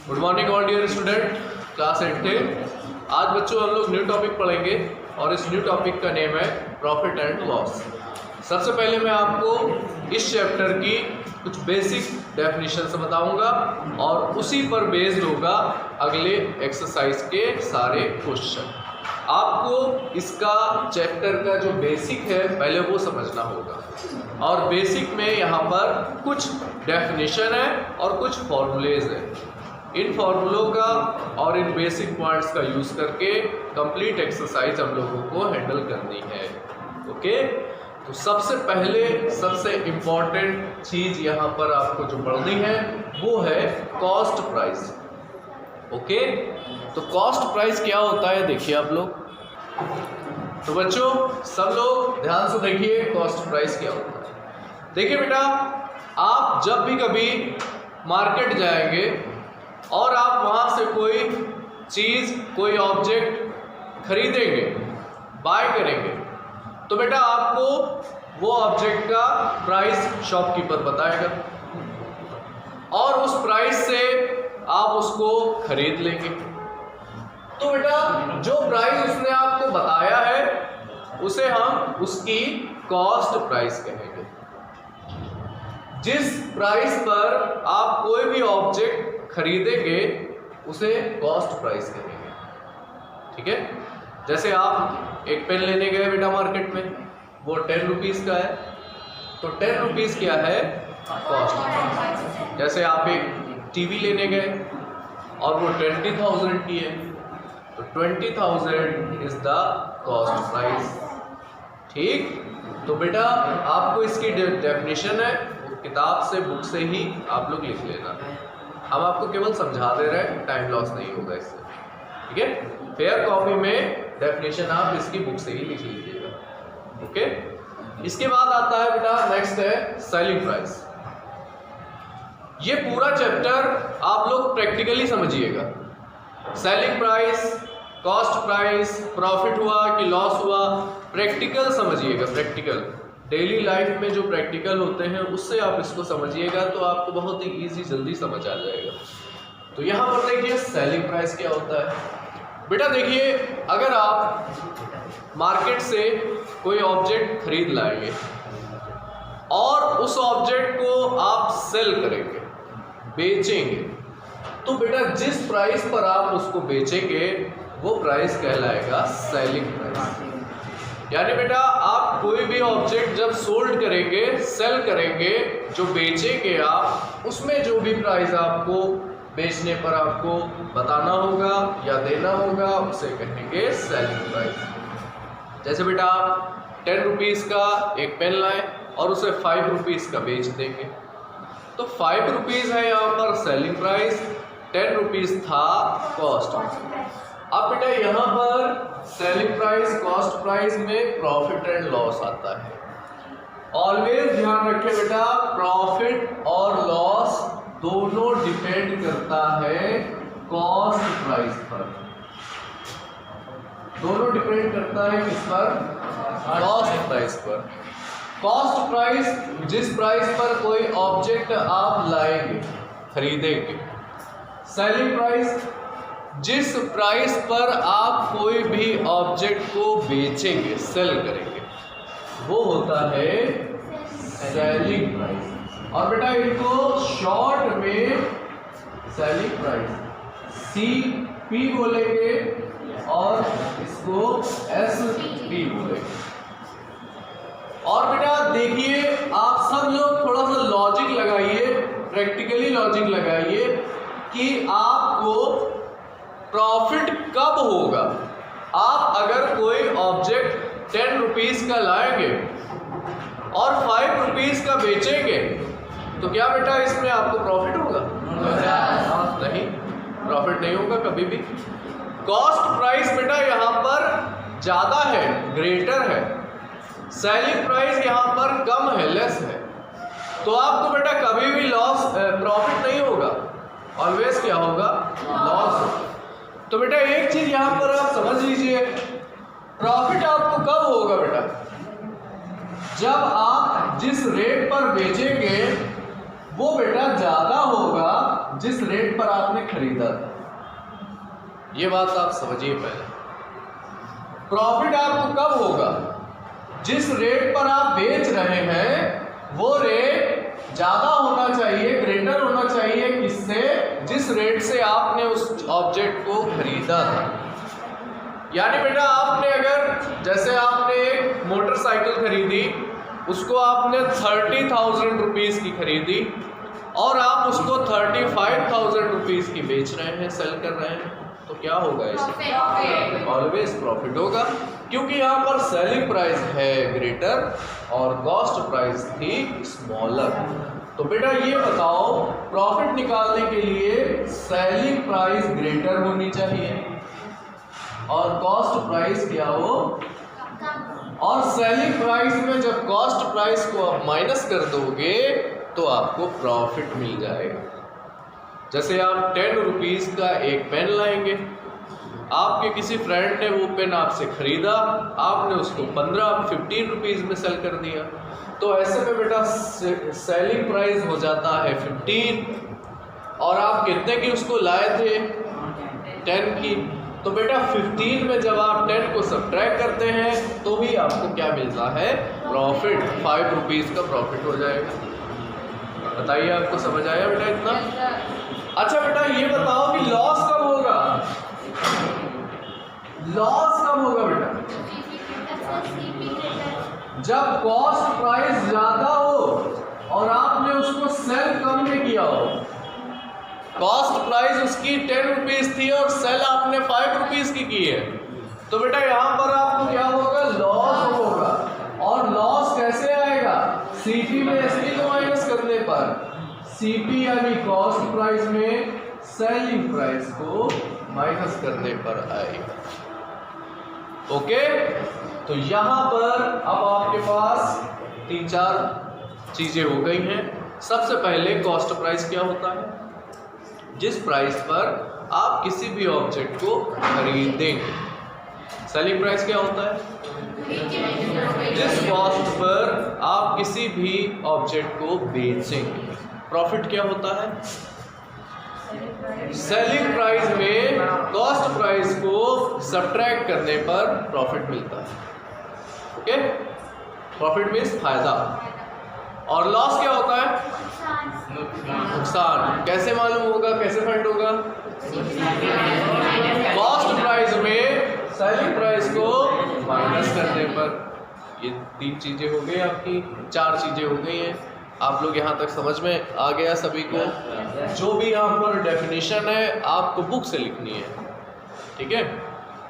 Good morning all dear student, class 8 थे। आज बच्चों हम लोग न्यू टॉपिक पढ़ेंगे और इस न्यू टॉपिक का नेम है प्रॉफिट एंड लॉस। सबसे पहले मैं आपको इस चैप्टर की कुछ बेसिक डेफिनेशन बताऊंगा और उसी पर बेस्ड होगा अगले एक्सरसाइज के सारे क्वेश्चन। आपको इसका चैप्टर का जो बेसिक है पहले वो समझना होगा और बेसिक में यहाँ पर कुछ डेफिनेशन है और कुछ फॉर्मूलेज है। इन फॉर्मूलों का और इन बेसिक पॉइंट्स का यूज़ करके कंप्लीट एक्सरसाइज हम लोगों को हैंडल करनी है। ओके, तो सबसे पहले सबसे इम्पॉर्टेंट चीज़ यहाँ पर आपको जो पढ़नी है वो है कॉस्ट प्राइस। ओके, तो कॉस्ट प्राइस क्या होता है देखिए आप लोग। तो बच्चों सब लोग ध्यान से देखिए कॉस्ट प्राइस क्या होता है। देखिए बेटा, आप जब भी कभी मार्केट जाएंगे और आप वहाँ से कोई चीज़ कोई ऑब्जेक्ट खरीदेंगे, बाय करेंगे, तो बेटा आपको वो ऑब्जेक्ट का प्राइस शॉपकीपर बताएगा और उस प्राइस से आप उसको खरीद लेंगे। तो बेटा जो प्राइस उसने आपको बताया है उसे हम उसकी कॉस्ट प्राइस कहेंगे। जिस प्राइस पर आप कोई भी ऑब्जेक्ट खरीदेंगे उसे कॉस्ट प्राइस कहेंगे। ठीक है, जैसे आप एक पेन लेने गए बेटा मार्केट में, वो 10 रुपीज़ का है, तो 10 रुपीज़ क्या है, कॉस्ट। जैसे आप एक टीवी लेने गए और वो 20,000 की है, तो 20,000 इज द कॉस्ट प्राइस। ठीक, तो बेटा आपको इसकी डेफिनेशन है किताब से, बुक से ही आप लोग लिख लेना। हम आपको केवल समझा दे रहे हैं, टाइम लॉस नहीं होगा इससे। ठीक है, फेयर कॉपी में डेफिनेशन आप इसकी बुक से ही लिख लीजिएगा। ओके, इसके बाद आता है बेटा नेक्स्ट है सेलिंग प्राइस। ये पूरा चैप्टर आप लोग प्रैक्टिकली समझिएगा। Selling price, cost price, profit हुआ कि लॉस हुआ, प्रैक्टिकल समझिएगा। प्रैक्टिकल डेली लाइफ में जो प्रैक्टिकल होते हैं उससे आप इसको समझिएगा तो आपको बहुत ही इजी जल्दी समझ आ जाएगा। तो यहाँ पर देखिए सेलिंग प्राइस क्या होता है। बेटा देखिए, अगर आप मार्केट से कोई ऑब्जेक्ट खरीद लाएंगे और उस ऑब्जेक्ट को आप सेल करेंगे, बेचेंगे, तो बेटा जिस प्राइस पर आप उसको बेचेंगे वो प्राइस कहलाएगा सेलिंग प्राइस। यानी बेटा आप कोई भी ऑब्जेक्ट जब सोल्ड करेंगे, सेल करेंगे, जो बेचेंगे आप, उसमें जो भी प्राइस आपको बेचने पर आपको बताना होगा या देना होगा उसे कहेंगे सेलिंग प्राइस। जैसे बेटा आप 10 रुपीज़ का एक पेन लाएं और उसे 5 रुपीज़ का बेच देंगे, तो 5 रुपीज़ है यहाँ पर सेलिंग प्राइस, 10 रुपीज़ था कॉस्ट। अब बेटा यहाँ पर सेलिंग प्राइस कॉस्ट प्राइस में प्रॉफिट एंड लॉस आता है। ऑलवेज ध्यान रखें बेटा, प्रॉफिट और लॉस दोनों डिपेंड करता है कॉस्ट प्राइस पर। दोनों डिपेंड करता है किस पर, कॉस्ट प्राइस पर। कॉस्ट प्राइस जिस प्राइस पर कोई ऑब्जेक्ट आप लाएंगे, खरीदेंगे। सेलिंग प्राइस जिस प्राइस पर आप कोई भी ऑब्जेक्ट को बेचेंगे, सेल करेंगे, वो होता है सेलिंग प्राइस। और बेटा इनको शॉर्ट में सेलिंग प्राइस CP बोलेंगे और इसको SP बोलेंगे। और बेटा देखिए, आप सब लोग थोड़ा सा लॉजिक लगाइए, प्रैक्टिकली लॉजिक लगाइए कि आपको प्रॉफिट कब होगा। आप अगर कोई ऑब्जेक्ट 10 रुपीज़ का लाएंगे और 5 रुपीज़ का बेचेंगे, तो क्या बेटा इसमें आपको प्रॉफिट होगा? नहीं, प्रॉफिट नहीं होगा कभी भी। कॉस्ट प्राइस बेटा यहाँ पर ज़्यादा है, ग्रेटर है, सेलिंग प्राइस यहाँ पर कम है, लेस है, तो आपको बेटा कभी भी लॉस प्रॉफिट नहीं होगा, ऑलवेज क्या होगा, लॉस। तो बेटा एक चीज यहां पर आप समझ लीजिए, प्रॉफिट आपको कब होगा बेटा, जब आप जिस रेट पर बेचेंगे वो बेटा ज्यादा होगा जिस रेट पर आपने खरीदा था। ये बात आप समझिए पहले। प्रॉफिट आपको कब होगा? जिस रेट पर आप बेच रहे हैं वो रेट ज्यादा होना चाहिए, ग्रेटर होना चाहिए किससे? जिस रेट से आपने उस ऑब्जेक्ट को खरीदा था। यानी बेटा आपने अगर जैसे आपने एक मोटरसाइकिल खरीदी, उसको आपने 30,000 रुपीज की खरीदी और आप उसको 35,000 रुपीज की बेच रहे हैं, सेल कर रहे हैं, तो क्या होगा? इसमें ऑलवेज प्रॉफिट होगा, क्योंकि यहाँ पर सेलिंग प्राइस है ग्रेटर और कॉस्ट प्राइस थी स्मॉलर। तो बेटा ये बताओ, प्रॉफिट निकालने के लिए सेलिंग प्राइस ग्रेटर होनी चाहिए और कॉस्ट प्राइस क्या हो? और सेलिंग प्राइस में जब कॉस्ट प्राइस को आप माइनस कर दोगे तो आपको प्रॉफिट मिल जाएगा। जैसे आप 10 रुपीज़ का एक पेन लाएंगे, आपके किसी फ्रेंड ने वो पेन आपसे खरीदा, आपने उसको 15 रुपीज़ में सेल कर दिया, तो ऐसे में बेटा सेलिंग प्राइस हो जाता है 15 और आप कितने की उसको लाए थे? 10 की। तो बेटा 15 में जब आप 10 को सब्ट्रैक्ट करते हैं तो भी आपको क्या मिलता है? प्रॉफिट। 5 रुपीज़ का प्रॉफिट हो जाएगा। बताइए, आपको समझ आया बेटा इतना? अच्छा बेटा ये बताओ कि लॉस कब होगा? लॉस कब होगा बेटा? जब कॉस्ट प्राइस ज्यादा हो और आपने उसको सेल कम में किया हो। कॉस्ट प्राइस उसकी 10 रुपीज थी और सेल आपने 5 रुपीज की है, तो बेटा यहाँ पर आपको क्या होगा? लॉस होगा। और लॉस कैसे आएगा? सीपी में एसपी को माइनस करने पर। सीपी यानी कॉस्ट प्राइस में सेलिंग प्राइस को माइनस करने पर आएगा। ओके, तो यहां पर अब आपके पास 3-4 चीजें हो गई हैं। सबसे पहले कॉस्ट प्राइस क्या होता है? जिस प्राइस पर आप किसी भी ऑब्जेक्ट को खरीदेंगे। सेलिंग प्राइस क्या होता है? जिस कॉस्ट पर आप किसी भी ऑब्जेक्ट को बेचेंगे। प्रॉफिट क्या होता है? सेलिंग प्राइस में कॉस्ट प्राइस को सब्ट्रैक्ट करने पर प्रॉफिट मिलता है। ओके, प्रॉफिट मीन्स फायदा। और लॉस क्या होता है? नुकसान। कैसे मालूम होगा? कैसे फाइंड होगा? कॉस्ट प्राइस में सेलिंग प्राइस को माइनस करने पर। ये 3 चीजें हो गई आपकी, 4 चीजें हो गई हैं। आप लोग यहाँ तक समझ में आ गया सभी को? जो भी यहाँ पर डेफिनेशन है आपको बुक से लिखनी है, ठीक है?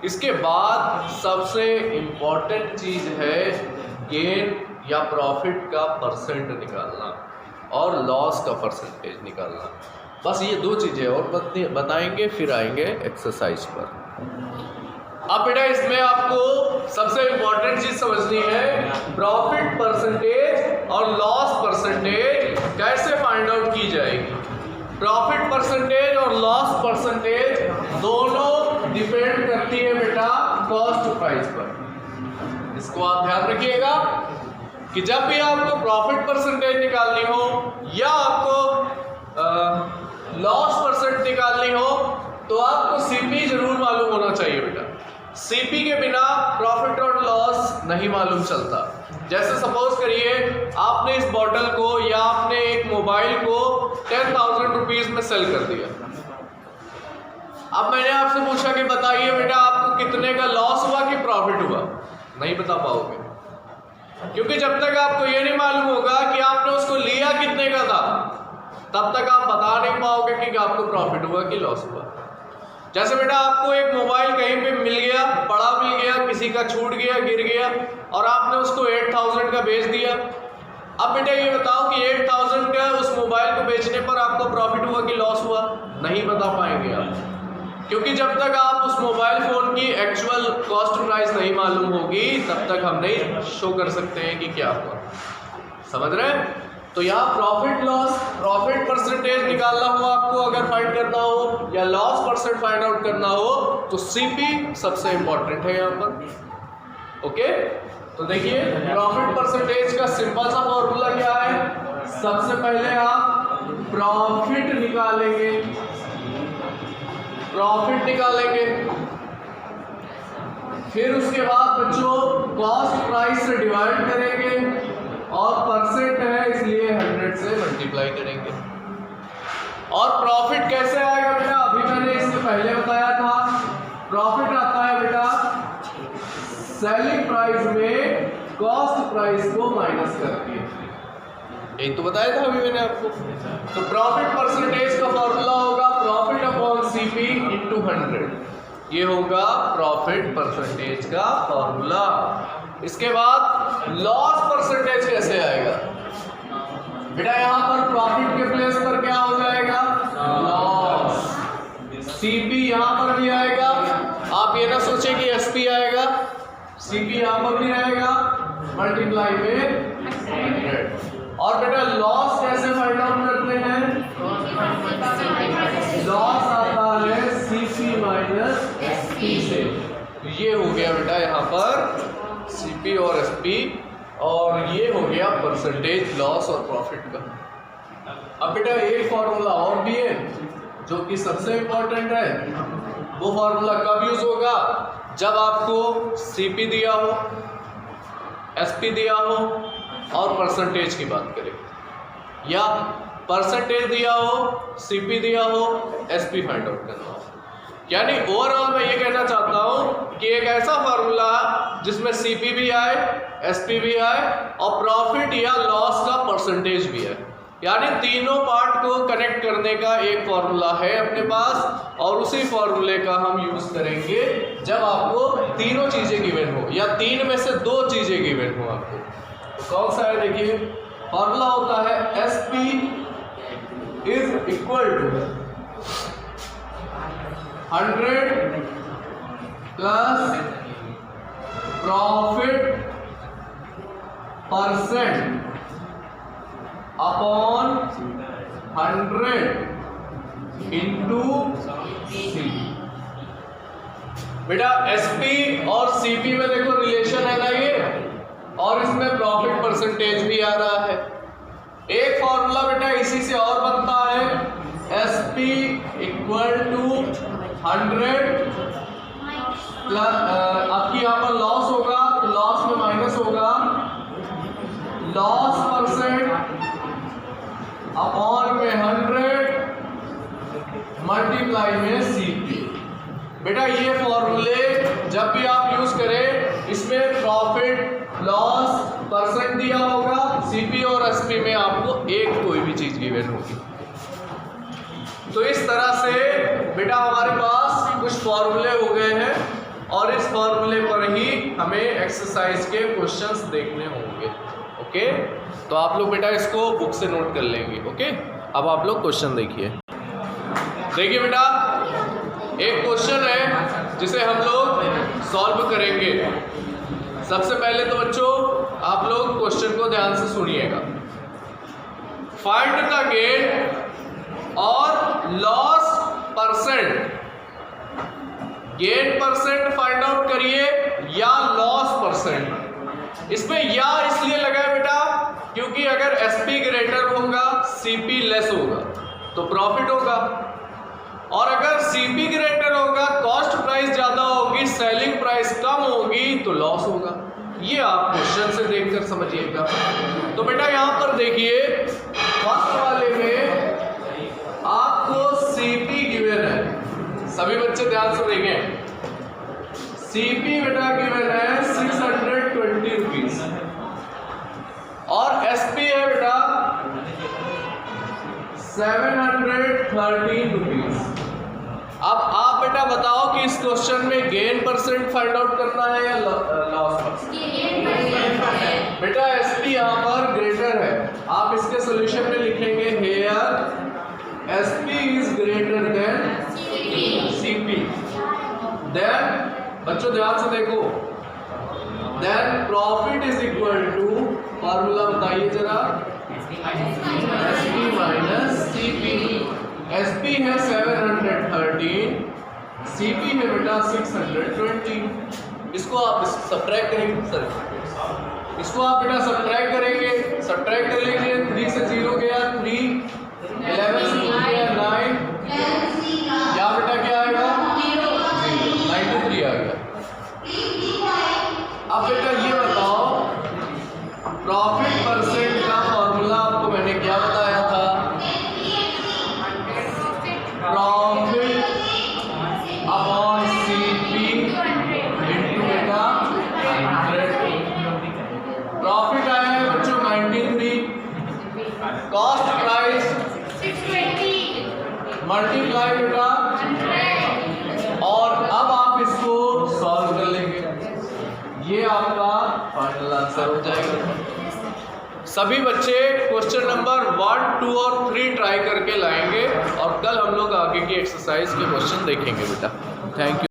इसके बाद सबसे इम्पोर्टेंट चीज है गेन या प्रॉफिट का परसेंट निकालना और लॉस का परसेंटेज निकालना। बस ये 2 चीजें और बताएंगे, फिर आएंगे एक्सरसाइज पर। अब बेटा इसमें आपको सबसे इम्पोर्टेंट चीज समझनी है, प्रॉफिट परसेंटेज और लॉस परसेंटेज कैसे फाइंड आउट की जाएगी। प्रॉफिट परसेंटेज और लॉस परसेंटेज दोनों डिपेंड करती है बेटा कॉस्ट प्राइस पर। इसको आप ध्यान रखिएगा कि जब भी आपको प्रॉफिट परसेंटेज निकालनी हो या आपको लॉस परसेंट निकालनी हो तो आपको सीपी जरूर मालूम होना चाहिए बेटा। सीपी के बिना प्रॉफिट और लॉस नहीं मालूम चलता। जैसे सपोज करिए आपने इस बॉटल को या आपने एक मोबाइल को 10,000 रुपीज में सेल कर दिया। अब मैंने आपसे पूछा कि बताइए बेटा आपको कितने का लॉस हुआ कि प्रॉफिट हुआ? नहीं बता पाओगे, क्योंकि जब तक आपको ये नहीं मालूम होगा कि आपने उसको लिया कितने का था तब तक आप बता नहीं पाओगे कि आपको प्रॉफिट हुआ कि लॉस हुआ। जैसे बेटा आपको एक मोबाइल कहीं पे मिल गया, बड़ा मिल गया, किसी का छूट गया, गिर गया और आपने उसको 8,000 का बेच दिया। अब बेटा ये बताओ कि 8,000 का उस मोबाइल को बेचने पर आपको प्रॉफिट हुआ कि लॉस हुआ? नहीं बता पाएंगे आप, क्योंकि जब तक आप उस मोबाइल फोन की एक्चुअल कॉस्ट प्राइस नहीं मालूम होगी तब तक हम नहीं शो कर सकते हैं कि क्या हुआ। समझ रहे हैं? तो यहाँ प्रॉफिट लॉस, प्रॉफिट परसेंटेज निकालना हो आपको अगर फाइंड करना हो या लॉस परसेंट फाइंड आउट करना हो तो सीपी सबसे इंपॉर्टेंट है यहाँ पर। ओके, तो देखिए प्रॉफिट परसेंटेज का सिंपल सा फॉर्मूला क्या है? सबसे पहले आप प्रॉफिट निकालेंगे, फिर उसके बाद बच्चों कॉस्ट प्राइस से डिवाइड करेंगे और परसेंट है इसलिए 100 से मल्टीप्लाई करेंगे। और प्रॉफिट कैसे आएगा बेटा, अभी मैंने इससे पहले बताया था, प्रॉफिट आता है बेटा सेलिंग प्राइस में कॉस्ट प्राइस को माइनस करके, यही तो बताया था अभी मैंने आपको। तो प्रॉफिट परसेंटेज का फॉर्मूला होगा प्रॉफिट अपॉन सीपी इंटू 100, ये होगा प्रॉफिट परसेंटेज का फॉर्मूला। इसके बाद लॉस परसेंटेज कैसे आएगा बेटा, यहां पर प्रॉफिट के प्लेस पर क्या हो जाएगा, लॉस। सीपी यहां पर भी आएगा, आप ये ना सोचे कि एसपी आएगा, सीपी यहां पर भी रहेगा मल्टीप्लाई में 100। और बेटा लॉस कैसे फाइंड आउट करते हैं, लॉस आता है सीपी माइनस एसपी से। ये हो गया बेटा यहाँ पर सीपी और एसपी, और ये हो गया परसेंटेज लॉस और प्रॉफिट का। अब बेटा एक फॉर्मूला और भी है जो कि सबसे इंपॉर्टेंट है, वो फॉर्मूला कब यूज होगा, जब आपको सीपी दिया हो, एसपी दिया हो और परसेंटेज की बात करें, या परसेंटेज दिया हो, सीपी दिया हो, एसपी फाइंड आउट करना हो। यानी ओवरऑल मैं ये कहना चाहता हूं कि एक ऐसा फार्मूला जिसमें सीपी भी आए, एसपी भी आए और प्रॉफिट या लॉस का परसेंटेज भी है, यानी तीनों पार्ट को कनेक्ट करने का एक फॉर्मूला है अपने पास, और उसी फॉर्मूले का हम यूज करेंगे जब आपको तीनों चीजें गिवन हो या तीन में से दो चीजें गिवन हो आपको। तो कौन सा है, देखिए फॉर्मूला होता है SP is equal to 100 plus profit percent upon 100 into C. बेटा एसपी और सीपी में देखो रिलेशन है ना ये, और इसमें प्रॉफिट परसेंटेज भी आ रहा है। एक फॉर्मूला बेटा इसी से और बनता है एसपी इक्वल टू 100 प्लस, आपकी यहाँ पर लॉस होगा तो लॉस में माइनस होगा, लॉस परसेंट अपॉन में 100 मल्टीप्लाई में सीपी। बेटा ये फॉर्मूले जब भी आप यूज करें इसमें प्रॉफिट लॉस परसेंट दिया होगा, सीपी और एसपी में आपको एक कोई भी चीज गिवन होगी। तो इस तरह से बेटा हमारे पास कुछ फॉर्मूले हो गए हैं, और इस फॉर्मूले पर ही हमें एक्सरसाइज के क्वेश्चंस देखने होंगे। ओके, तो आप लोग बेटा इसको बुक से नोट कर लेंगे। ओके, अब आप लोग क्वेश्चन देखिए बेटा, एक क्वेश्चन है जिसे हम लोग सॉल्व करेंगे। सबसे पहले तो बच्चों आप लोग क्वेश्चन को ध्यान से सुनिएगा। फाइंड द गेन और loss percent, gain percent find out करिए या लॉस परसेंट। इसमें या इसलिए लगा है बेटा क्योंकि अगर एसपी ग्रेटर होगा सीपी लेस होगा तो प्रॉफिट होगा, और अगर सीपी ग्रेटर होगा कॉस्ट प्राइस ज्यादा होगी सेलिंग प्राइस कम होगी तो लॉस होगा। ये आप क्वेश्चन से देखकर समझिएगा। तो बेटा यहां पर देखिए फर्स्ट वाले में आपको सीपी गिवन है, सभी बच्चे ध्यान से देखें, सीपी बेटा गिवन है 620 रुपीज और एसपी है बेटा 713 रुपीज। अब आप बेटा बताओ कि इस क्वेश्चन में गेन परसेंट फाइंड आउट करना है या लॉस परसेंट। बेटा एसपी यहाँ पर ग्रेटर है, आप इसके सॉल्यूशन में लिखेंगे here SP is greater than CP, then बच्चों ध्यान से देखो, then profit is equal to, formula बताइए जरा, एसपी माइनस सीपी। एसपी है 713, सीपी है बेटा 620। इसको आप सब्ट्रैक्ट करेंगे सर, इसको आप बेटा सब्ट्रैक्ट करेंगे, सब्ट्रैक्ट कर लेंगे, 3 से 0 गया 3, 11 स्क्वायर 9, क्या बेटा क्या आएगा 93 आ गया। अब बेटा ये बताओ प्रॉफिट परसेंट का फॉर्मूला आपको मैंने क्या बताया था, प्रॉफिट अपॉन सीपी इंटू बेटा 100। प्रॉफिट आया है बच्चों 93, कॉस्ट प्राइस 620 मल्टीप्लाई बेटा 100, और अब आप इसको सॉल्व कर लेंगे, ये आपका फाइनल आंसर हो जाएगा। सभी बच्चे क्वेश्चन नंबर 1, 2 और 3 ट्राई करके लाएंगे और कल हम लोग आगे की एक्सरसाइज के क्वेश्चन देखेंगे बेटा। Thank you.